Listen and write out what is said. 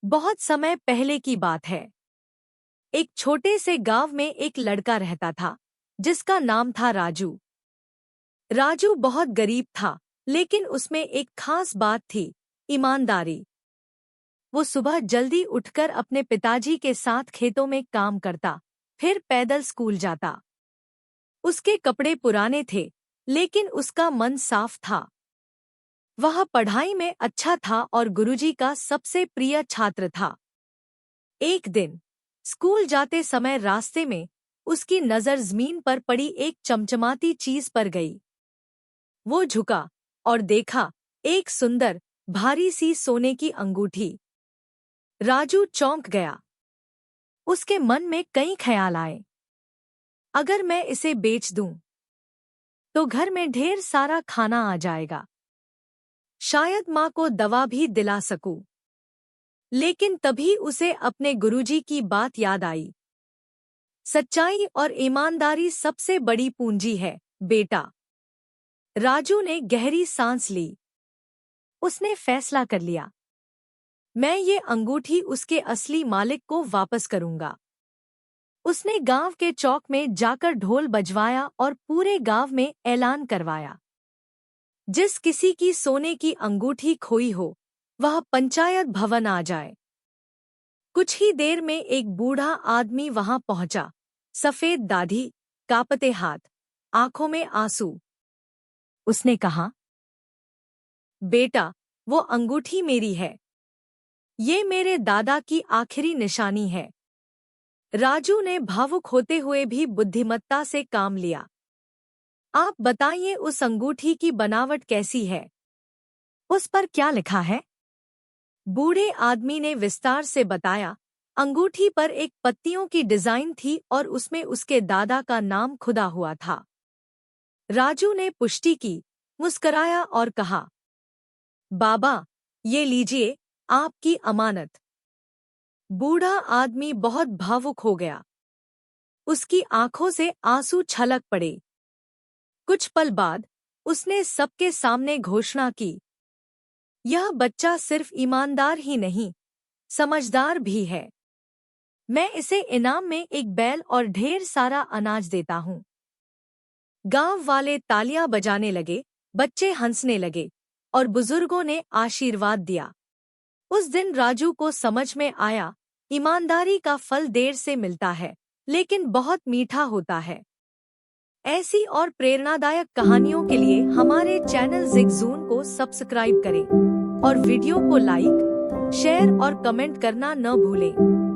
बहुत समय पहले की बात है। एक छोटे से गांव में एक लड़का रहता था जिसका नाम था राजू। राजू बहुत गरीब था, लेकिन उसमें एक खास बात थी, ईमानदारी। वो सुबह जल्दी उठकर अपने पिताजी के साथ खेतों में काम करता, फिर पैदल स्कूल जाता। उसके कपड़े पुराने थे, लेकिन उसका मन साफ था। वह पढ़ाई में अच्छा था और गुरुजी का सबसे प्रिय छात्र था। एक दिन स्कूल जाते समय रास्ते में उसकी नजर जमीन पर पड़ी एक चमचमाती चीज पर गई। वो झुका और देखा, एक सुंदर भारी सी सोने की अंगूठी। राजू चौंक गया। उसके मन में कई ख्याल आए। अगर मैं इसे बेच दूं तो घर में ढेर सारा खाना आ जाएगा। शायद माँ को दवा भी दिला सकूं। लेकिन तभी उसे अपने गुरुजी की बात याद आई। सच्चाई और ईमानदारी सबसे बड़ी पूंजी है, बेटा। राजू ने गहरी सांस ली। उसने फैसला कर लिया, मैं ये अंगूठी उसके असली मालिक को वापस करूंगा। उसने गांव के चौक में जाकर ढोल बजवाया और पूरे गांव में ऐलान करवाया, जिस किसी की सोने की अंगूठी खोई हो, वह पंचायत भवन आ जाए। कुछ ही देर में एक बूढ़ा आदमी वहां पहुंचा, सफेद दाढ़ी, कांपते हाथ, आंखों में आंसू। उसने कहा, बेटा, वो अंगूठी मेरी है। ये मेरे दादा की आखिरी निशानी है। राजू ने भावुक होते हुए भी बुद्धिमत्ता से काम लिया। आप बताइए, उस अंगूठी की बनावट कैसी है? उस पर क्या लिखा है? बूढ़े आदमी ने विस्तार से बताया। अंगूठी पर एक पत्तियों की डिजाइन थी और उसमें उसके दादा का नाम खुदा हुआ था। राजू ने पुष्टि की, मुस्कराया और कहा, बाबा, ये लीजिए, आपकी अमानत। बूढ़ा आदमी बहुत भावुक हो गया। उसकी आंखों से आंसू छलक पड़े। कुछ पल बाद उसने सबके सामने घोषणा की, यह बच्चा सिर्फ ईमानदार ही नहीं, समझदार भी है। मैं इसे इनाम में एक बैल और ढेर सारा अनाज देता हूँ। गांव वाले तालियां बजाने लगे, बच्चे हंसने लगे और बुजुर्गों ने आशीर्वाद दिया। उस दिन राजू को समझ में आया, ईमानदारी का फल देर से मिलता है, लेकिन बहुत मीठा होता है। ऐसी और प्रेरणादायक कहानियों के लिए हमारे चैनल ज़िगज़ून को सब्सक्राइब करें और वीडियो को लाइक, शेयर और कमेंट करना न भूलें।